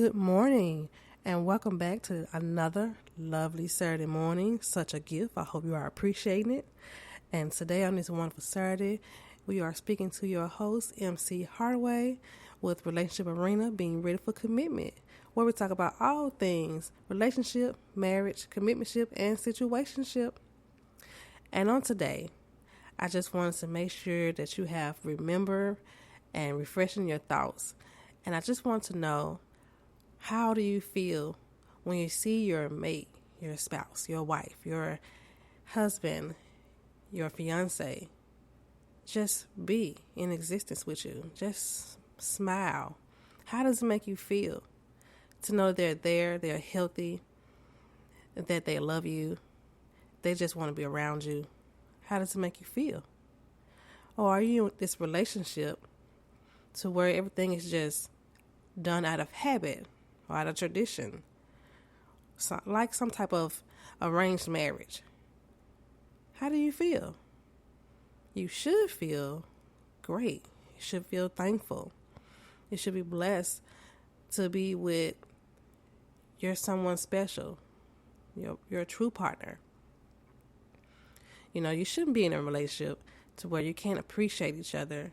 Good morning, and welcome back to another lovely Saturday morning. Such a gift. I hope you are appreciating it. And today on this wonderful Saturday, we are speaking to your host, MC Hardaway, with Relationship Arena, being ready for commitment, where we talk about all things relationship, marriage, commitmentship, and situationship. And on today, I just wanted to make sure that you have remember and refreshing your thoughts. And I just want to know, how do you feel when you see your mate, your spouse, your wife, your husband, your fiancé just be in existence with you? Just smile. How does it make you feel to know they're there, they're healthy, that they love you, they just want to be around you? How does it make you feel? Or are you in this relationship to where everything is just done out of habit or out of tradition, like some type of arranged marriage? How do you feel? You should feel great. You should feel thankful. You should be blessed to be with your someone special, your true partner. You know, you shouldn't be in a relationship to where you can't appreciate each other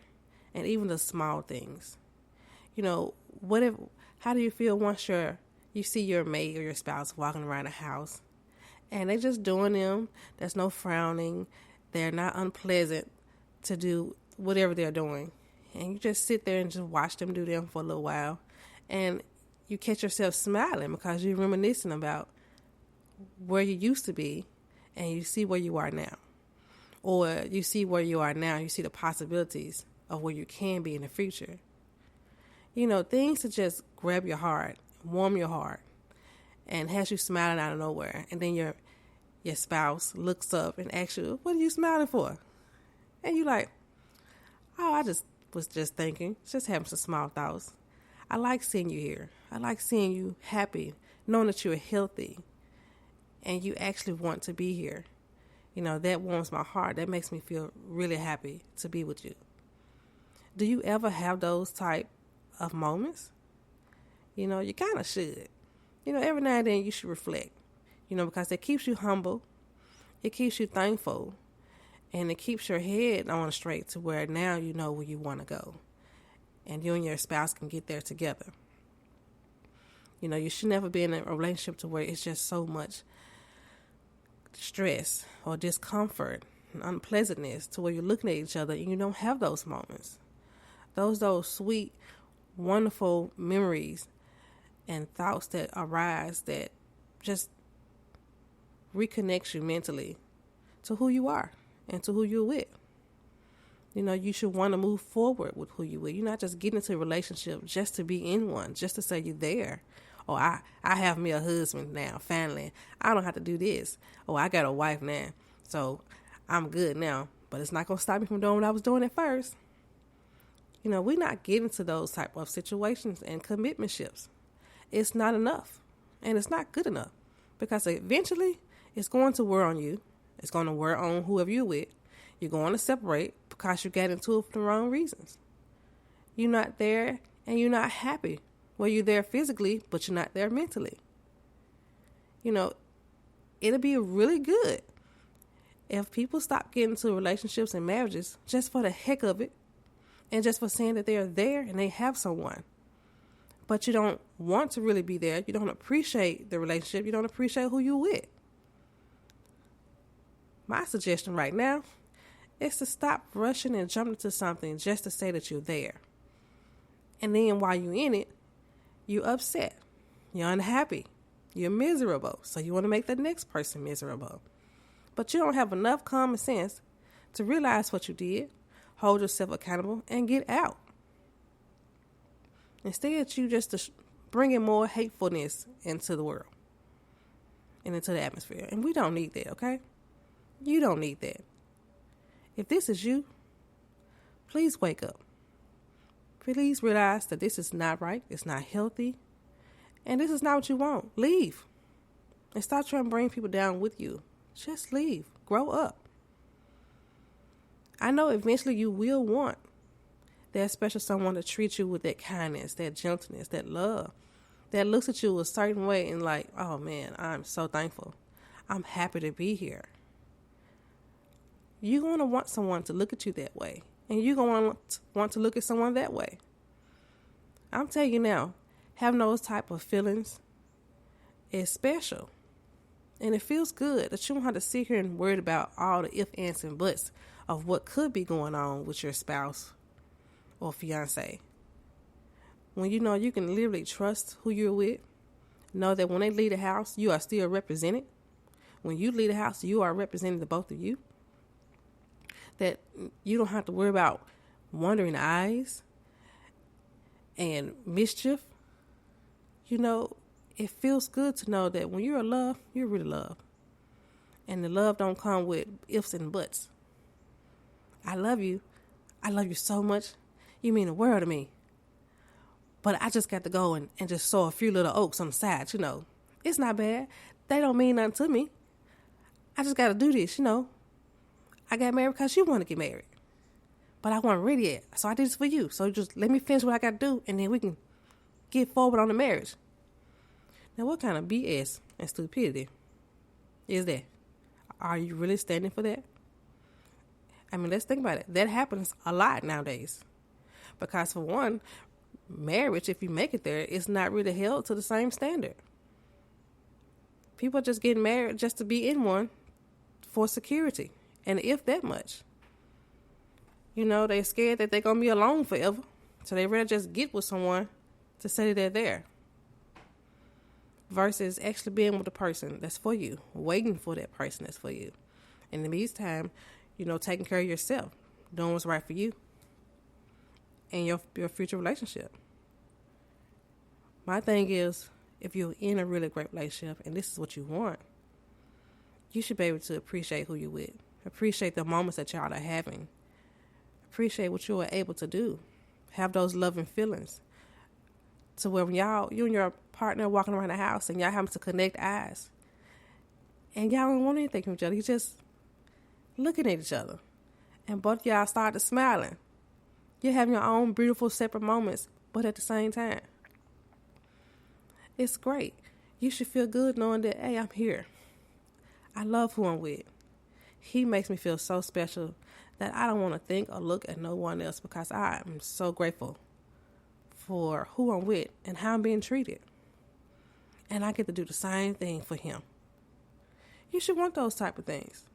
and even the small things. You know, how do you feel once you see your mate or your spouse walking around the house and they just doing them? There's no frowning. They're not unpleasant to do whatever they're doing. And you just sit there and just watch them do them for a little while. And you catch yourself smiling because you're reminiscing about where you used to be and you see where you are now. Or you see where you are now, you see the possibilities of where you can be in the future. You know, things to just grab your heart, warm your heart, and has you smiling out of nowhere. And then your spouse looks up and asks you, "What are you smiling for?" And you're like, "Oh, I just was just thinking, just having some small thoughts. I like seeing you here. I like seeing you happy, knowing that you're healthy, and you actually want to be here. You know, that warms my heart. That makes me feel really happy to be with you." Do you ever have those type of moments? You know, you kind of should. You know, every now and then you should reflect, you know, because it keeps you humble, it keeps you thankful, and it keeps your head on straight to where now you know where you want to go. And you and your spouse can get there together. You know, you should never be in a relationship to where it's just so much stress or discomfort and unpleasantness to where you're looking at each other and you don't have those moments. Those sweet, wonderful memories and thoughts that arise that just reconnects you mentally to who you are and to who you're with. You know, you should want to move forward with who you're with. You're not just getting into a relationship just to be in one, just to say you're there. Or I have me a husband now, finally. I don't have to do this. Oh, I got a wife now, so I'm good now. But it's not going to stop me from doing what I was doing at first. You know, we're not getting to those type of situations and commitmentships. It's not enough. And it's not good enough. Because eventually, it's going to wear on you. It's going to wear on whoever you're with. You're going to separate because you got into it for the wrong reasons. You're not there and you're not happy. Well, you're there physically, but you're not there mentally. You know, it'll be really good if people stop getting into relationships and marriages just for the heck of it and just for saying that they're there and they have someone. But you don't want to really be there. You don't appreciate the relationship. You don't appreciate who you're with. My suggestion right now is to stop rushing and jumping into something just to say that you're there. And then while you're in it, you're upset, you're unhappy, you're miserable, so you want to make the next person miserable. But you don't have enough common sense to realize what you did, hold yourself accountable, and get out. Instead, you just bringing more hatefulness into the world and into the atmosphere. And we don't need that, okay? You don't need that. If this is you, please wake up. Please realize that this is not right. It's not healthy. And this is not what you want. Leave. And stop trying to bring people down with you. Just leave. Grow up. I know eventually you will want that special someone to treat you with that kindness, that gentleness, that love, that looks at you a certain way and like, oh man, I'm so thankful. I'm happy to be here. You're going to want someone to look at you that way. And you're going to want to look at someone that way. I'm telling you now, having those type of feelings is special. And it feels good that you don't have to sit here and worry about all the ifs, ands, and buts of what could be going on with your spouse or fiance. When you know you can literally trust who you're with, know that when they leave the house, you are still represented. When you leave the house, you are representing the both of you. That you don't have to worry about wandering eyes and mischief. You know, it feels good to know that when you're in love, you're really loved. And the love don't come with ifs and buts. I love you. I love you so much. You mean the world to me. But I just got to go and just sow a few little oaks on the side, you know. It's not bad. They don't mean nothing to me. I just got to do this, you know. I got married because you want to get married. But I wasn't ready yet. So I did this for you. So just let me finish what I got to do, and then we can get forward on the marriage. Now, what kind of BS and stupidity is that? Are you really standing for that? I mean, let's think about it. That happens a lot nowadays. Because for one, marriage, if you make it there, is not really held to the same standard. People are just getting married just to be in one for security. And if that much. You know, they're scared that they're going to be alone forever. So they rather just get with someone to say that they're there. Versus actually being with the person that's for you. Waiting for that person that's for you. In the meantime, you know, taking care of yourself. Doing what's right for you. And your future relationship. My thing is, if you're in a really great relationship and this is what you want, you should be able to appreciate who you're with. Appreciate the moments that y'all are having. Appreciate what you are able to do. Have those loving feelings. To where when you and your partner walking around the house and y'all having to connect eyes. And y'all don't want anything from each other. You just looking at each other. And both y'all started smiling. You're having your own beautiful separate moments, but at the same time. It's great. You should feel good knowing that, hey, I'm here. I love who I'm with. He makes me feel so special that I don't want to think or look at no one else because I am so grateful for who I'm with and how I'm being treated. And I get to do the same thing for him. You should want those type of things.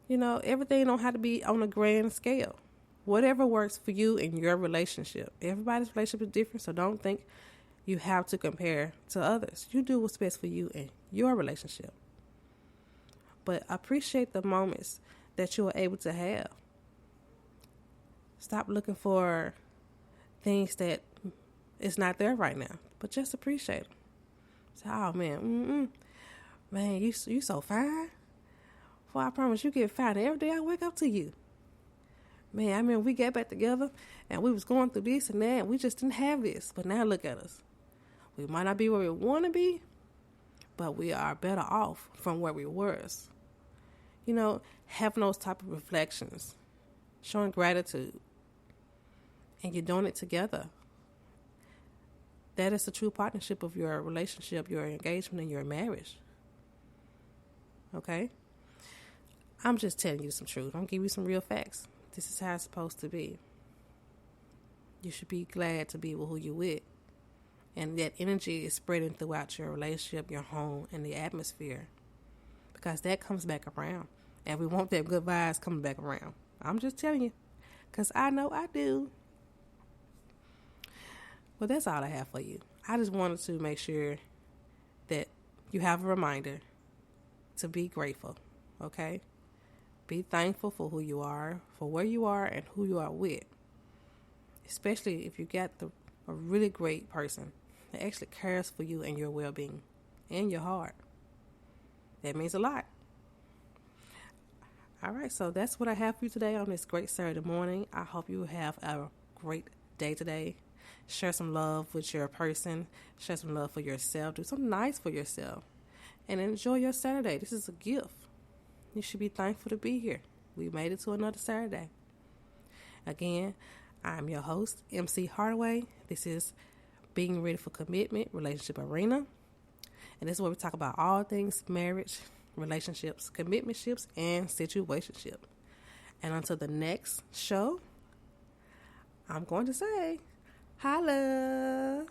You know, everything don't have to be on a grand scale. Whatever works for you in your relationship. Everybody's relationship is different, so don't think you have to compare to others. You do what's best for you in your relationship. But appreciate the moments that you are able to have. Stop looking for things that is not there right now, but just appreciate them. Say, oh man, man, you so fine. Well, I promise you get fine every day I wake up to you. Man, I mean, we got back together and we was going through this and that. And we just didn't have this, but now look at us. We might not be where we want to be, but we are better off from where we were. You know, having those type of reflections, showing gratitude, and you're doing it together. That is the true partnership of your relationship, your engagement, and your marriage. Okay? I'm just telling you some truth. I'm giving you some real facts. This is how it's supposed to be. You should be glad to be with who you're with. And that energy is spreading throughout your relationship, your home, and the atmosphere. Because that comes back around. And we want that good vibes coming back around. I'm just telling you. Because I know I do. Well, that's all I have for you. I just wanted to make sure that you have a reminder to be grateful. Okay? Be thankful for who you are, for where you are, and who you are with. Especially if you got a really great person that actually cares for you and your well-being and your heart. That means a lot. All right, so that's what I have for you today on this great Saturday morning. I hope you have a great day today. Share some love with your person. Share some love for yourself. Do something nice for yourself. And enjoy your Saturday. This is a gift. You should be thankful to be here. We made it to another Saturday. Again, I'm your host, MC Hardaway. This is Being Ready for Commitment, Relationship Arena. And this is where we talk about all things marriage, relationships, commitmentships, and situationship. And until the next show, I'm going to say, holla.